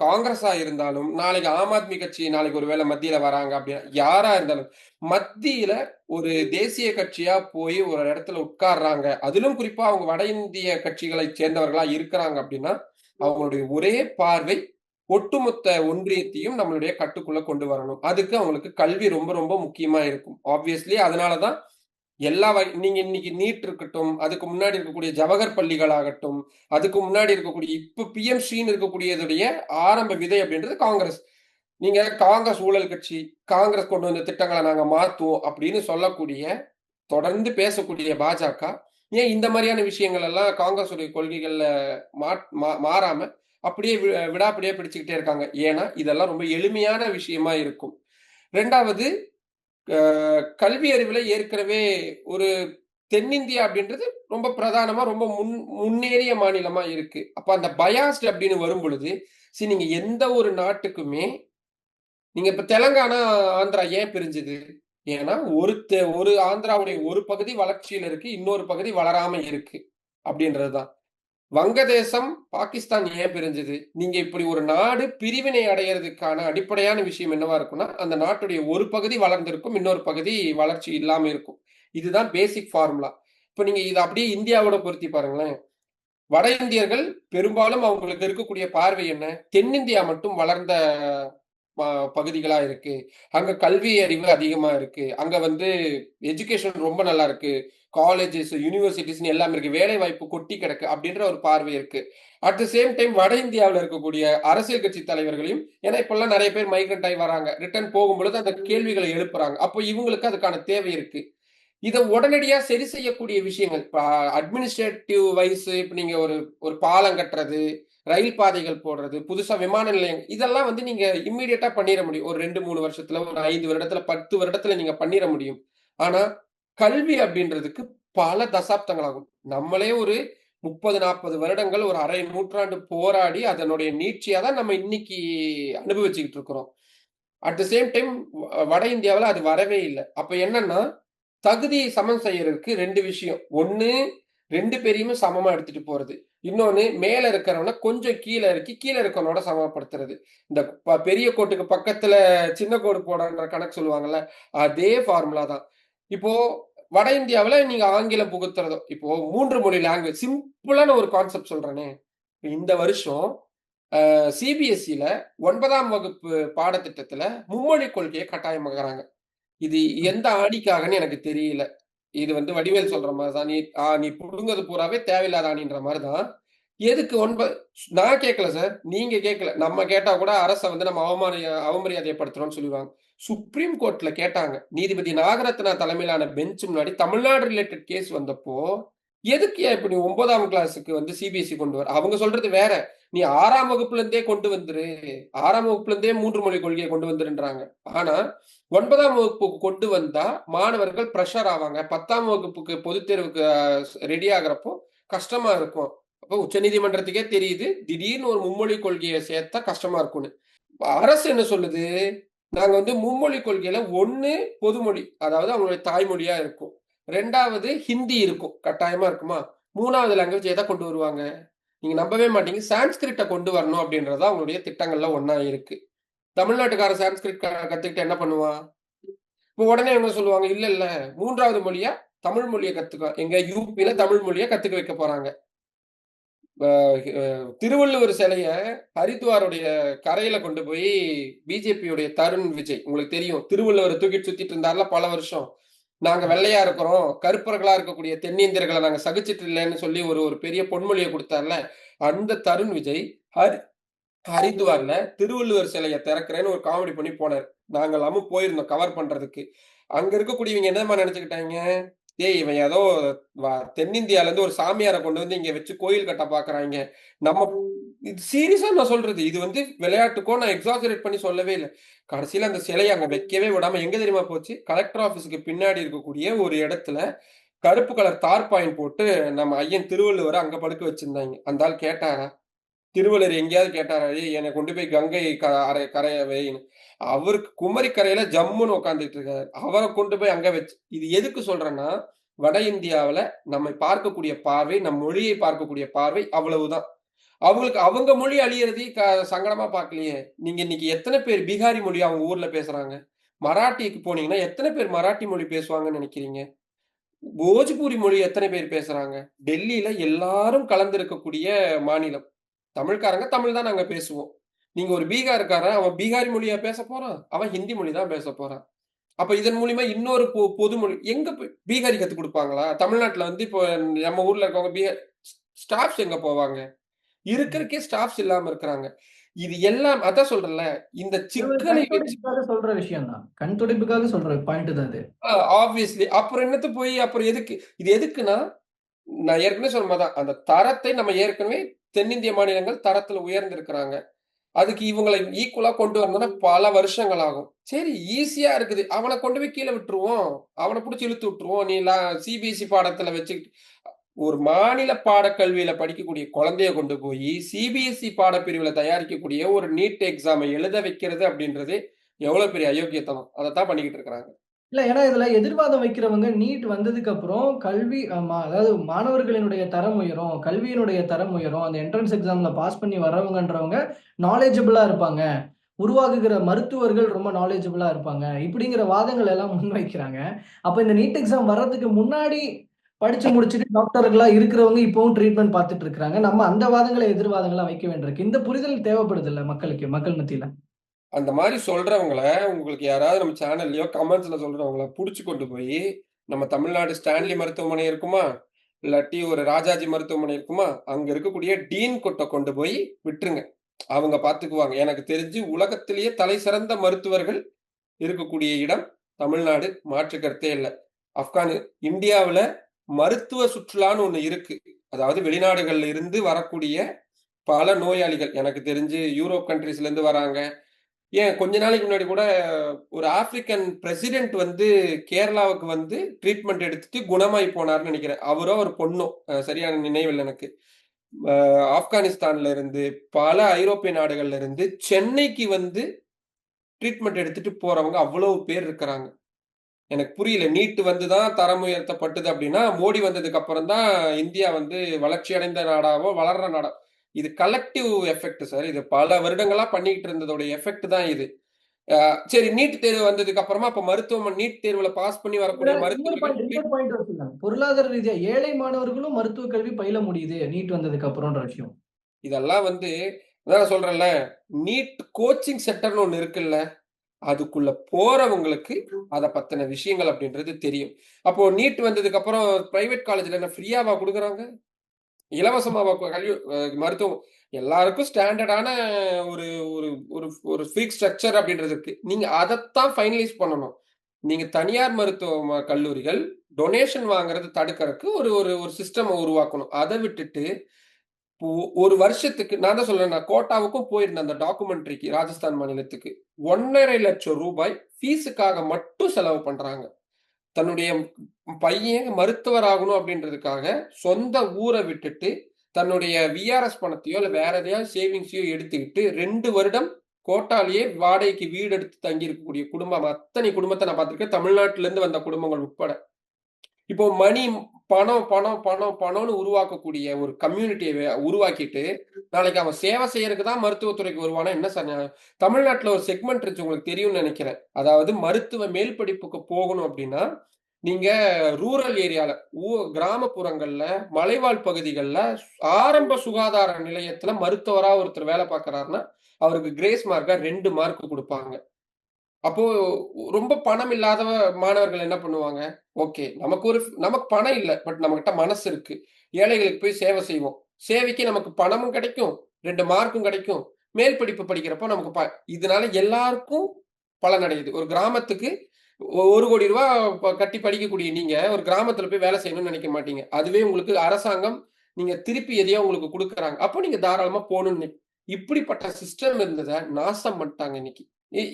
காங்கிரஸா இருந்தாலும், நாளைக்கு ஆம் ஆத்மி கட்சி நாளைக்கு ஒரு வேளை மத்தியில வராங்க அப்படின்னா, யாரா இருந்தாலும், மத்தியில ஒரு தேசிய கட்சியா போய் ஒரு இடத்துல உட்கார்றாங்க. அதிலும் குறிப்பா அவங்க வட இந்திய கட்சிகளைச் சேர்ந்தவர்களா இருக்கிறாங்க அப்படின்னா, அவங்களுடைய ஒரே பார்வை ஒட்டுமொத்த ஒன்றியத்தையும் நம்மளுடைய கட்டுக்குள்ள கொண்டு வரணும். அதுக்கு அவங்களுக்கு கல்வி ரொம்ப ரொம்ப முக்கியமா இருக்கும். ஆப்வியஸ்லி அதனால தான் எல்லா நீங்க இன்னைக்கு நீட் இருக்கட்டும், அதுக்கு முன்னாடி இருக்கக்கூடிய ஜவஹர் பள்ளிகள் ஆகட்டும், அதுக்கு முன்னாடி இருக்கக்கூடிய இப்ப பிஎம்ஸ்ரீன்னு இருக்கக்கூடியதுடைய ஆரம்ப விதை அப்படின்றது காங்கிரஸ். நீங்க காங்கிரஸ் ஊழல் கட்சி, காங்கிரஸ் கொண்டு வந்த திட்டங்கள நாங்க மாத்துவோம் அப்படின்னு சொல்லக்கூடிய, தொடர்ந்து பேசக்கூடிய பாஜக, ஏன் இந்த மாரியான விஷயங்கள் எல்லாம் காங்கிரஸுடைய கொள்கைகள்ல மாறாம அப்படியே விடாப்பிடியா பிடிச்சுக்கிட்டே இருக்காங்க. ஏன்னா, இதெல்லாம் ரொம்ப எளிமையான விஷயமா இருக்கும். 2வது அ கல்வி அறிவில ஏற்கனவே ஒரு தென்னிந்தியா அப்படின்றது ரொம்ப பிரதானமா ரொம்ப முன்னேறிய மாநிலமா இருக்கு. அப்ப அந்த பயாஸ்ட் அப்படின்னு வரும்பொழுது, நீங்க எந்த ஒரு நாட்டுக்குமே நீங்க இப்ப தெலங்கானா, ஆந்திரா ஏன் பிரிஞ்சது? ஏன்னா, ஒரு ஆந்திராவுடைய ஒரு பகுதி வளர்ச்சியில இருக்கு. இன்னொரு பகுதி வளராம இருக்கு. அப்படின்றது தான். வங்கதேசம், பாகிஸ்தான் ஏன் பிரிஞ்சது? நீங்க இப்படி ஒரு நாடு பிரிவினை அடையறதுக்கான அடிப்படையான விஷயம் என்னவா இருக்கும்னா, அந்த நாட்டுடைய ஒரு பகுதி வளர்ந்திருக்கும். இன்னொரு பகுதி வளர்ச்சி இல்லாம இருக்கும். இதுதான் பேசிக் ஃபார்முலா. இப்ப நீங்க இத அப்படியே இந்தியாவோட பொருத்தி பாருங்களேன். வட இந்தியர்கள் பெரும்பாலும் அவங்களுக்கு இருக்கக்கூடிய பார்வை என்ன? தென்னிந்தியா மட்டும் வளர்ந்த ப பகுதிகளா இருக்கு. அங்க கல்வி அறிவு அதிகமா இருக்கு. அங்க வந்து எஜுகேஷன் ரொம்ப நல்லா இருக்கு. காலேஜஸ், யூனிவர்சிட்டீஸ்ன்னு எல்லாமே இருக்கு. வேலை வாய்ப்பு கொட்டி கிடக்கு அப்படின்ற ஒரு பார்வை இருக்கு. அட் த சேம் டைம் வட இந்தியாவுல இருக்கக்கூடிய அரசியல் கட்சி தலைவர்களையும் ஏன்னா இப்பல்லாம் நெறைய பேர் மைக்ரண்ட் ஆயி வராங்க. ரிட்டர்ன் போகும்பொழுது அந்த கேள்விகள எழுப்புறாங்க. அப்போ இவங்களுக்கு அதுக்கான தேவை இருக்கு. இத உடனடியா சரி செய்யக்கூடிய விஷயங்கள். இப்ப அட்மினிஸ்ட்ரேட்டிவ் வைஸ் இப்ப நீங்க ஒரு ஒரு பாலம் கட்டுறது, ரயில் பாதைகள் போடுறது, புதுசா விமான நிலையம் இதெல்லாம் வந்து நீங்க இம்மீடியட்டா பண்ணிற முடியும். ஒரு 2, 3 வருஷத்துல, ஒரு 5 வருடத்துல, 10 வருடத்துல நீங்க பண்ணிற முடியும். ஆனா, கல்வி அப்படின்றதுக்கு பல தசாப்தங்கள் ஆகும். நம்மளே ஒரு 30, 40 வருடங்கள், ஒரு 1/2 நூற்றாண்டு போராடி அதனுடைய நீட்சியா தான் நம்ம இன்னைக்கு அனுபவிச்சுக்கிட்டு இருக்கிறோம். அட் த சேம் டைம் வட இந்தியாவுல அது வரவே இல்ல. அப்ப என்னன்னா, தகுதியை சமன் செய்யறதுக்கு 2 விஷயம். 1 2 பேரையுமே சமமா எடுத்துட்டு போறது. இன்னொன்னு மேல இருக்கிறவன கொஞ்சம் கீழ இறக்கி, கீழ இருக்கிறவனோட சமப்படுத்துறது. இந்த பெரிய கோட்டுக்கு பக்கத்துல சின்ன கோடு போடன்ற கணக்கு சொல்லுவாங்கல்ல, அதே ஃபார்முலா தான். இப்போ வட இந்தியாவுல நீங்க ஆங்கிலம் புகுத்துறதோ இப்போ 3 மொழி லாங்குவேஜ் சிம்பிளான ஒரு கான்செப்ட் சொல்றேனே. இந்த வருஷம் சிபிஎஸ்இல 9ஆம் வகுப்பு பாடத்திட்டத்துல மும்மொழி கொள்கைய கட்டாயமாக்குறாங்க. இது எந்த ஆணிக்காகன்னு எனக்கு தெரியல. இது வந்து வடிவேலு சொல்ற மாரி தான். நீ புடுங்கது பூராவே தேவையில்லாத ஆணின்ற மாரி தான். எதுக்கு நான் கேட்கல சார். நீங்க கேட்கல. நம்ம கேட்டா கூட அரச வந்து நம்ம அவமரியாதைப்படுத்துறோம்னு சொல்லிருவாங்க. சுப்ரீம் கோர்ட்ல கேட்டாங்க. நீதிபதி நாகரத்னா தலைமையிலான பெஞ்ச் முன்னாடி தமிழ்நாடு ரிலேட்டட் கேஸ் வந்தப்போ, எதுக்குய்யா இப்ப நீ 9ஆம் கிளாஸ்க்கு வந்து சிபிஎஸ்இ கொண்டு வர? அவங்க சொல்றது வேற. நீ 6ஆம் வகுப்புல இருந்தே கொண்டு வந்துரு. 6ஆம் வகுப்புல இருந்தே 3 மொழி கொள்கைய கொண்டு வந்துருன்றாங்க. ஆனா 9ஆம் வகுப்புக்கு கொண்டு வந்தா மாணவர்கள் பிரஷர் ஆவாங்க. 10ஆம் வகுப்புக்கு பொதுத் தேர்வுக்கு ரெடி ஆகுறப்போ கஷ்டமா இருக்கும். அப்போ உச்சநீதிமன்றத்துக்கே தெரியுது. திடீர்னு ஒரு மும்மொழி கொள்கைய சேர்த்தா கஷ்டமா இருக்கும்னு. அரசு என்ன சொல்லுது? நாங்க வந்து மும்மொழி கொள்கையில 1 பொதுமொழி. அதாவது அவங்களுடைய தாய்மொழியா இருக்கும். 2வது ஹிந்தி இருக்கும். கட்டாயமா இருக்குமா? 3வது லாங்குவேஜ் எத கொண்டு வருவாங்க? நீங்க நம்பவே மாட்டீங்க. சான்ஸ்கிரிட்ட கொண்டு வரணும் அப்படின்றது தான் அவங்களுடைய திட்டங்கள்ல ஒண்ணா இருக்கு. தமிழ்நாட்டுக்காரன் சான்ஸ்கிரிட் கத்துக்கிட்டு என்ன பண்ணுவான்? இப்ப உடனே இவங்க சொல்லுவாங்க, இல்ல, இல்ல 3வது மொழியா தமிழ் மொழிய கத்துக்க எங்க யுபில தமிழ் மொழிய கத்துக்க வைக்க போறாங்க. திருவள்ளுவர் சிலைய ஹரித்வாருடைய கரையில கொண்டு போய் பிஜேபியுடைய தருண் விஜய், உங்களுக்கு தெரியும், திருவள்ளுவரை தூக்கிட்டு சுத்திட்டு இருந்தார்ல பல வருஷம். நாங்க வெள்ளையா இருக்கிறோம், கருப்பர்களா இருக்கக்கூடிய தென்னிந்தியர்களை நாங்க சகிச்சிட்டு இல்லைன்னு சொல்லி ஒரு ஒரு பெரிய பொன்மொழியை கொடுத்தார்ல, அந்த தருண் விஜய் ஹரி ஹரித்வார்ல திருவள்ளுவர் சிலையை திறக்கிறேன்னு ஒரு காமெடி பண்ணி போனார். நாங்க எல்லாமும் போயிருந்தோம் கவர் பண்றதுக்கு. அங்க இருக்கக்கூடியவங்க என்னமா நினைச்சுக்கிட்டாங்க, டேய் இவன் ஏதோ தென்னிந்தியால இருந்து ஒரு சாமியாரை கொண்டு வந்து இங்க வச்சு கோயில் கட்ட பாக்குறாங்க. நம்ம இது சீரியஸா நான் சொல்றது. இது வந்து விளையாட்டுக்கோ நான் எக்ஸாஜரேட் பண்ணி சொல்லவே இல்ல. கடைசியில அந்த சிலைய அங்க வைக்கவே விடாம எங்க தெரியுமா போச்சு? கலெக்டர் ஆபீஸ்க்கு பின்னாடி இருக்கக்கூடிய ஒரு இடத்துல கருப்பு கலர் தார்பாயின் போட்டு நம்ம ஐயன் திருவள்ளுவர அங்க படுக்க வச்சிருந்தாங்க. அந்த ஆள் கேட்டாரா? திருவள்ளுவர் எங்கேயாவது கேட்டாரா? "ஏய் என்னை கொண்டு போய் கங்கை கரைய வைன்னு." அவருக்கு குமரி கரையில ஜம்முன்னு உட்கார்ந்துட்டு இருக்காரு. அவர கொண்டு போய் அங்க வச்சு இது எதுக்கு சொல்றேன்னா, வட இந்தியாவுல நம்மை பார்க்கக்கூடிய பார்வை, நம் மொழியை பார்க்கக்கூடிய பார்வை அவ்வளவுதான். அவங்களுக்கு அவங்க மொழி அழியறதை சங்கடமா பார்க்கலையே. நீங்க இன்னைக்கு எத்தன பேர் பீகாரி மொழி அவங்க ஊர்ல பேசுறாங்க? மராட்டிக்கு போனீங்கன்னா, எத்தன பேர் மராட்டி மொழி பேசுவாங்கன்னு நெனைக்கிறீங்க? போஜ்பூரி மொழி எத்தனை பேர் பேசுறாங்க? டெல்லியில எல்லாரும் கலந்திருக்கக்கூடிய மாநிலம். தமிழ்க்காரங்க தமிழ் தான் நாங்க பேசுவோம். நீங்க ஒரு பீகார்காரன், அவன் பீகாரி மொழியா பேசப் போறான்? அவன் ஹிந்தி மொழி தான் பேசப் போறான். அப்ப இதன் மூலியமா இன்னொரு பொது மொழி எங்க பீகாரி கத்துக் குடுப்பாங்களா? தமிழ்நாட்டுல வந்து இப்போ நம்ம ஊர்ல இருக்கவங்க ஸ்டாஃப்ஸ் எங்க போவாங்க? இருக்கறதுக்கே ஸ்டாஃப்ஸ் இல்லாம இருக்கிறாங்க. இது எல்லாம் அதான் சொல்றேன்ல, இந்த இது ஒரு சிக்கலை கண் வச்சு துடைப்புக்காக சொல்ற விஷயம் தான். கண் துடைப்புக்காக சொல்ற பாயிண்ட் தான் இது. ஆப்வியஸ்லி அப்புறம் என்னத்த போய் அப்புறம் எதுக்கு? இது எதுக்குன்னா, நான் ஏற்கனவே சொன்ன மாரி தான். அந்த தரத்தை நம்ம ஏற்கனவே தென்னிந்திய மாநிலங்கள் தரத்துல உயர்ந்திருக்கிறாங்க. அதுக்கு இவங்கள ஈக்குவலா கொண்டு வரணும்னா பல வருஷங்கள் ஆகும். சரி ஈஸியா இருக்குது. அவன கொண்டு போய் கீழ விட்டுருவோம். அவன புடிச்சு இழுத்து விட்டுருவோம். சிபிஎஸ்இ பாடத்துல வச்சுக்கிட்டு ஒரு மாநில பாடக்கல்வியில படிக்கக்கூடிய குழந்தைய கொண்டு போயி, சிபிஎஸ்இ பாடப்பிரிவுல தயாரிக்கக்கூடிய ஒரு நீட் எக்ஸாம எழுத வைக்கிறது அப்படின்றதே எவ்வளவு பெரிய அயோக்கியத்தனம். அதத்தான் பண்ணிக்கிட்டு இருக்கிறாங்க. இல்ல ஏன்னா இதுல எதிர்வாதம் வைக்கிறவங்க நீட் வந்ததுக்கு அப்புறம் கல்வி அதாவது மாணவர்களினுடைய தரம் உயரும், கல்வியினுடைய தரம் உயரும். அந்த என்ட்ரன்ஸ் எக்ஸாம்ல பாஸ் பண்ணி வர்றவங்கன்றவங்க நாலேட்ஜபிளா இருப்பாங்க. உருவாகுகிற மருத்துவர்கள் ரொம்ப நாலேட்ஜபிளா இருப்பாங்க. இப்படிங்கிற வாதங்கள் எல்லாம் முன்வைக்கிறாங்க. அப்ப இந்த நீட் எக்ஸாம் வர்றதுக்கு முன்னாடி படிச்சு முடிச்சுட்டு டாக்டர்களா இருக்கிறவங்க இப்பவும் ட்ரீட்மெண்ட் பார்த்துட்டு இருக்காங்க. நம்ம அந்த வாதங்கள எதிர்வாதங்களா வைக்க வேண்டியிருக்கு. இந்த புரிதல் தேவைப்படுதுல்ல மக்களுக்கு, மக்கள் மத்தியில. அந்த மாரி சொல்றவங்கள, உங்களுக்கு யாராவது நம்ம சேனல்லயோ, கமெண்ட்ஸ்ல சொல்றவங்கள புடிச்சு கொண்டு போயி, நம்ம தமிழ்நாடு ஸ்டான்லி மருத்துவமனை இருக்குமா? இல்லாட்டி ஒரு ராஜாஜி மருத்துவமனை இருக்குமா? அங்க இருக்கக்கூடிய டீன் கிட்ட கொண்டு போய் விட்டுருங்க. அவங்க பார்த்துக்குவாங்க. எனக்கு தெரிஞ்சு உலகத்திலேயே தலை சிறந்த மருத்துவர்கள் இருக்கக்கூடிய இடம் தமிழ்நாடு. மாற்று கருத்தே இல்ல. ஆப்கானி இந்தியாவுல மருத்துவ சுற்றுலான்னு ஒண்ணு இருக்கு. அதாவது வெளிநாடுகள்ல இருந்து வரக்கூடிய பல நோயாளிகள், எனக்கு தெரிஞ்சு யூரோப் கண்ட்ரீஸ்ல இருந்து வராங்க. ஏன் கொஞ்ச நாளைக்கு முன்னாடி கூட ஒரு ஆப்பிரிக்கன் பிரசிடென்ட் வந்து கேரளாவுக்கு வந்து ட்ரீட்மெண்ட் எடுத்துட்டு குணமாயி போனார்ன்னு நெனைக்கிறேன். அவரோ ஒரு பொண்ணோ சரியான நினைவில்ல எனக்கு. அ ஆப்கானிஸ்தான்ல இருந்து, பல ஐரோப்பிய நாடுகள்ல இருந்து சென்னைக்கு வந்து ட்ரீட்மெண்ட் எடுத்துட்டு போறவங்க அவ்வளவு பேர் இருக்கிறாங்க. எனக்கு புரியல. நீட் வந்து தான் தரம் உயர்த்தப்பட்டது அப்டின்னா, மோடி வந்ததுக்கு அப்புறம் தான் இந்தியா வந்து வளர்ச்சி அடைந்த நாடாவோ, வளர்ற நாடா இது கலெக்டிவ் எஃபெக்ட் சார். இது பல வருடங்களா பண்ணிக்கிட்டு இருந்ததோட எஃபெக்ட் தான் இது. அ சரி நீட் தேர்வு வந்ததுக்கு அப்புறமா அப்ப நீட் தேர்வுல பாஸ் பண்ணி இதுல வரக்கூடிய மருத்துவர்கள் இன்னொரு பாயிண்ட் வச்சிருக்காங்க. பொருளாதார ரீதியா ஏழை மாணவர்களும் மருத்துவ கல்வி பயில முடியுது. நீட் வந்ததுக்கு அப்புறம்ன்ற விஷயம். இதெல்லாம் வந்து அதான் நான் சொல்றேன்ல, நீட் கோச்சிங் சென்டர்ன்னு ஒண்ணு இருக்குல்ல. அதுக்குள்ள போறவங்களுக்கு அத பத்தின விஷயங்கள் அப்படின்றது தெரியும். அப்போ நீட் வந்ததுக்கு அப்புறம் பிரைவேட் காலேஜ்ல என்ன ஃப்ரீயாவா குடுக்குறாங்க? இலவசமாவா கல்வி மருத்துவம் எல்லாருக்கும் ஸ்டாண்டர்டான ஒரு ஒரு ஒரு ஒரு ஃபீஸ் ஸ்ட்ரக்சர் அப்படின்றது இருக்கு. நீங்க அதத்தான் ஃபைனலைஸ் பண்ணணும். நீங்க தனியார் மருத்துவ கல்லூரிகள் டொனேஷன் வாங்குறது தடுக்கறக்கு ஒரு ஒரு ஒரு சிஸ்டம உருவாக்கணும். அத விட்டுட்டு ஒரு வருஷத்துக்கு நான் தான் சொல்றேன். நான் கோட்டாவுக்கும் போயிருந்தேன் அந்த டாக்குமெண்ட்ரிக்கு ராஜஸ்தான் மாநிலத்துக்கு. ரூ. 1,50,000 ஃபீஸுக்காக மட்டும் செலவு பண்றாங்க. தன்னுடைய பையன் மருத்துவர் ஆகணும் அப்படின்றதுக்காக சொந்த ஊர விட்டுட்டு, தன்னுடைய விஆர்எஸ் பணத்தையோ, இல்ல வேற எதையாவது சேவிங்ஸையோ எடுத்துக்கிட்டு 2 வருடம் கோட்டாலேயே வாடகைக்கு வீடு எடுத்து தங்கி இருக்கக்கூடிய குடும்பம் அத்தனை குடும்பத்த நான் பார்த்திருக்கேன். தமிழ்நாட்டில இருந்து வந்த குடும்பங்கள் உட்பட. இப்போ பணம், பணம், பணம், பணம்னு உருவாக்கக்கூடிய ஒரு கம்யூனிட்டிய உருவாக்கிட்டு, நாளைக்கு அவன் சேவை செய்யறக்கு தான் மருத்துவத்துறைக்கு வருவானா என்ன சார் நியாயம்? தமிழ்நாட்டுல ஒரு செக்மெண்ட் இருந்துச்சு உங்களுக்கு தெரியும்னு நெனைக்கிறேன். அதாவது மருத்துவ மேல் படிப்புக்கு போகணும் அப்டின்னா, நீங்க ரூரல் ஏரியால, கிராமப்புறங்கள்ல, மலைவாழ் பகுதிகள்ல ஆரம்ப சுகாதார நிலையத்துல மருத்துவரா ஒருத்தர் வேலை பார்க்கிறாருன்னா, அவருக்கு கிரேஸ் மார்க்கா 2 மார்க் குடுப்பாங்க. அப்போ ரொம்ப பணம் இல்லாத மாணவர்கள் என்ன பண்ணுவாங்க? ஓகே. நமக்கு பணம் இல்ல. பட் நம்மகிட்ட மனசு இருக்கு. ஏழைகளுக்கு போய் சேவை செய்வோம். சேவைக்கு நமக்கு பணமும் கிடைக்கும். 2 மார்க்கும் கிடைக்கும். மேல் படிப்பு படிக்கிறப்போ நமக்கு இதனால எல்லாருக்கும் பலனடையுது. ஒரு கிராமத்துக்கு ரூ. 1,00,00,000 கட்டி படிக்கக்கூடிய நீங்க, ஒரு கிராமத்துல போய் வேலை செய்யணும்னு நெனைக்க மாட்டீங்க. அதுவே உங்களுக்கு அரசாங்கம் நீங்க திருப்பி எதையோ உங்களுக்கு குடுக்குறாங்க. அப்போ நீங்க தாராளமா போணும்னு இப்படிப்பட்ட சிஸ்டம் இருந்தத நாசம் பண்ணிட்டாங்க இன்னைக்கு.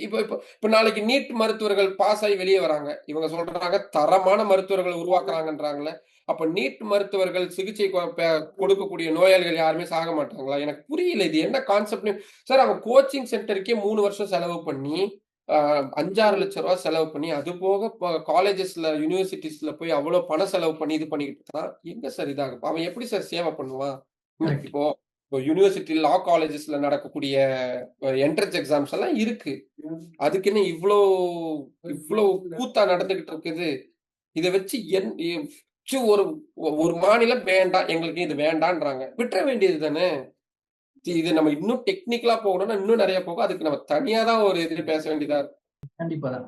இப்ப இப்ப இப்ப நாளைக்கு நீட் மருத்துவர்கள் பாஸ் ஆயி வெளிய வராங்க. இவங்க சொல்றாங்க தரமான மருத்துவர்கள உருவாக்குறாங்கன்றாங்கல்ல. அப்ப நீட் மருத்துவர்கள் சிகிச்சை கொடுக்கக்கூடிய நோயாளிகள் யாருமே சாக மாட்டாங்களா? எனக்கு புரியல. இது என்ன கான்செப்ட்ன்னு சார் அவன் கோச்சிங் சென்டருக்கே 3 வருஷம் செலவு பண்ணி, அ ரூ. 5, 6 லட்சம் செலவு பண்ணி, அது போக காலேஜஸ்ல, யூனிவர்சிட்டீஸ்ல போய் அவ்ளோ பணம் செலவு பண்ணி இது பண்ணிக்கிட்டு இருக்கான். எங்க சார் இதாகும்? அவன் எப்படி சார் சேவை பண்ணுவான்? கரெக்ட். இப்போ இப்போ யூனிவர்சிட்டி, லா காலேஜஸ்ல நடக்கக்கூடிய என்ட்ரன்ஸ் எக்ஸாம்ஸ் எல்லாம் இருக்கு. அதுக்குன்னு இவ்ளோ இவ்ளோ கூத்தா நடந்துகிட்டு இருக்குது. இத வச்சு ஒரு ஒரு மாநிலம் வேண்டாம். எங்களுக்கு இது வேண்டான்றாங்க. விட்டுற வேண்டியது தானே! இது நம்ம இன்னும் டெக்னிக்கலா போகணும்னா, இன்னும் நெறைய போகும். அதுக்கு நம்ம தனியா தான் ஒரு இது பேச வேண்டியதா இருக்கும். கண்டிப்பா தான்.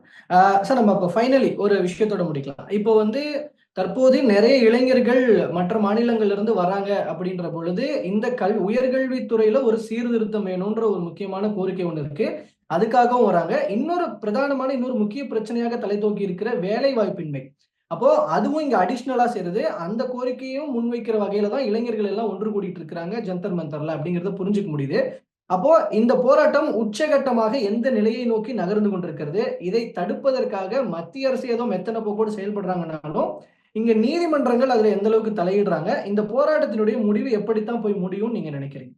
சார் நம்ம இப்ப ஃபைனலி ஒரு விஷயத்தோட முடிக்கலாம். இப்போ வந்து தற்போது நெறைய இளைஞர்கள் மற்ற மாநிலங்கள்ல இருந்து வராங்க அப்படின்ற பொழுது, இந்த உயர்கல்வித் துறையில ஒரு சீர்திருத்தம் வேணுன்ற ஒரு முக்கியமான கோரிக்கை ஒண்ணு இருக்கு. அதுக்காகவும் வராங்க. இன்னொரு முக்கிய பிரச்சனையாக தலை தூக்கி இருக்கிற வேலை வாய்ப்பின்மை. அப்போ அதுவும் இங்க அடிஷனலா சேருது. அந்த கோரிக்கையும் முன்வைக்கிற வகையில தான் இளைஞர்கள் எல்லாம் ஒன்று கூடிட்டு இருக்கிறாங்க ஜந்தர் மந்தர்ல அப்படிங்கிறத புரிஞ்சுக்க முடியுது. அப்போ இந்த போராட்டம் உச்சகட்டமாக எந்த நிலையை நோக்கி நகர்ந்து கொண்டிருக்கிறது? இதை தடுப்பதற்காக மத்திய அரசு ஏதோ மெத்தன போக்கோடு செயல்படுறாங்கன்னாலும், இங்க நீதிமன்றங்கள் அதுல எந்த அளவுக்கு தலையிடுறாங்க? இந்த போராட்டத்தினுடைய முடிவு எப்படித்தான் போய் முடியும்னு நீங்க நினைக்கிறீங்க?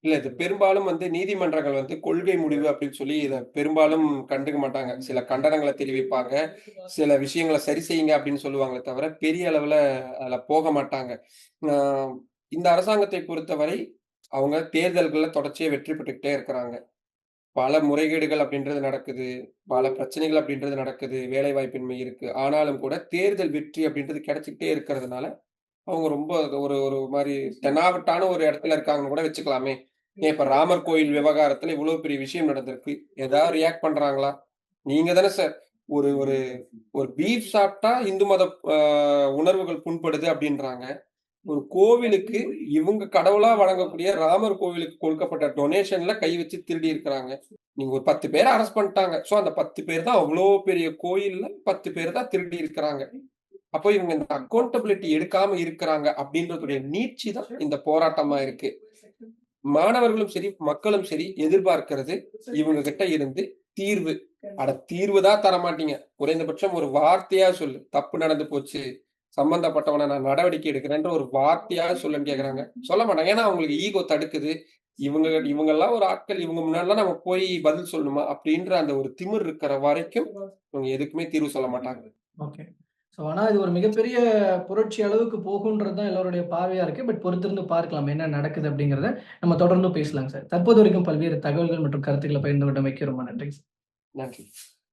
இல்ல இது பெரும்பாலும் நீதிமன்றங்கள் கொள்கை முடிவு அப்படின்னு சொல்லி இத பெரும்பாலும் கண்டுக்க மாட்டாங்க. சில கண்டனங்கள தெரிவிப்பாங்க. சில விஷயங்கள சரி செய்யுங்க அப்படின்னு சொல்லுவாங்களே தவிர, பெரிய அளவுல அதுல போக மாட்டாங்க. அ இந்த அரசாங்கத்தை பொறுத்தவரை, அவங்க தேர்தல்கள்ல தொடர்ச்சியா வெற்றி பெற்றுக்கிட்டே இருக்கிறாங்க. பல முறைகேடுகள் அப்படின்றது நடக்குது. பல பிரச்சனைகள் அப்படின்றது நடக்குது. வேலைவாய்ப்பின்மை இருக்கு. ஆனாலும் கூட தேர்தல் வெற்றி அப்படின்றது கிடைச்சுக்கிட்டே இருக்கிறதுனால, அவங்க ரொம்ப ஒரு ஒரு மாரி தெனாவட்டான ஒரு இடத்துல இருக்காங்கன்னு கூட வச்சுக்கலாமே. ஏன் இப்ப ராமர் கோயில் விவகாரத்துல இவ்வளவு பெரிய விஷயம் நடந்திருக்கு. ஏதாவது ரியாக்ட் பண்றாங்களா? நீங்க தானே சார் ஒரு ஒரு ஒரு பீஃப் சாப்பிட்டா இந்து மத அ உணர்வுகள் புண்படுது அப்படின்றாங்க. ஒரு கோவிலுக்கு இவங்க கடவுளா வணங்கக்கூடிய ராமர் கோவிலுக்கு கொடுக்கப்பட்ட டொனேஷன்ல கை வச்சு திருடி இருக்கிறாங்க. நீங்க ஒரு 10 பேர அரெஸ்ட் பண்ணிட்டாங்க. சோ அந்த 10 பேர் தான் அவ்ளோ பெரிய கோயில்ல 10 பேர் தான் திருடி இருக்கிறாங்க. அப்போ இவங்க இந்த அக்கவுண்டபிலிட்டி எடுக்காம இருக்கிறாங்க அப்படின்றதுடைய நீட்சி தான் இந்த போராட்டமா இருக்கு. மாணவர்களும் சரி, மக்களும் சரி எதிர்பார்க்கிறது இவங்க கிட்ட இருந்து தீர்வு. அட தீர்வு தான் தரமாட்டீங்க. குறைந்தபட்சம் ஒரு வார்த்தையா சொல்லு. தப்பு நடந்து போச்சு. சம்பந்தப்பட்டவன நான் நடவடிக்கை எடுக்கிறேன்ற ஒரு வார்த்தையாவது சொல்லுன்னு கேட்கறாங்க. சொல்ல மாட்டாங்க. ஏன்னா அவங்களுக்கு ஈகோ தடுக்குது. இவங்கலாம் ஒரு ஆட்கள். இவங்க முன்னாடிலாம் நம்ம போய் பதில் சொல்லணுமா? அப்படின்ற அந்த ஒரு திமிர் இருக்கிற வரைக்கும் இவங்க எதுக்குமே தீர்வு சொல்ல மாட்டாங்க. ஓகே. ஆனா இது ஒரு மிகப்பெரிய புரட்சி அளவுக்கு போகும்ன்றது தான் எல்லாருடைய பார்வையா இருக்கு. பட் பொறுத்திருந்து பார்க்கலாம் என்ன நடக்குது அப்படிங்கிறத. நம்ம தொடர்ந்து பேசலாங்க சார். தற்போது வரைக்கும் பல்வேறு தகவல்கள் மற்றும் கருத்துக்கள பகிர்ந்து கொண்டமைக்கு ரொம்ப நன்றி. நன்றி.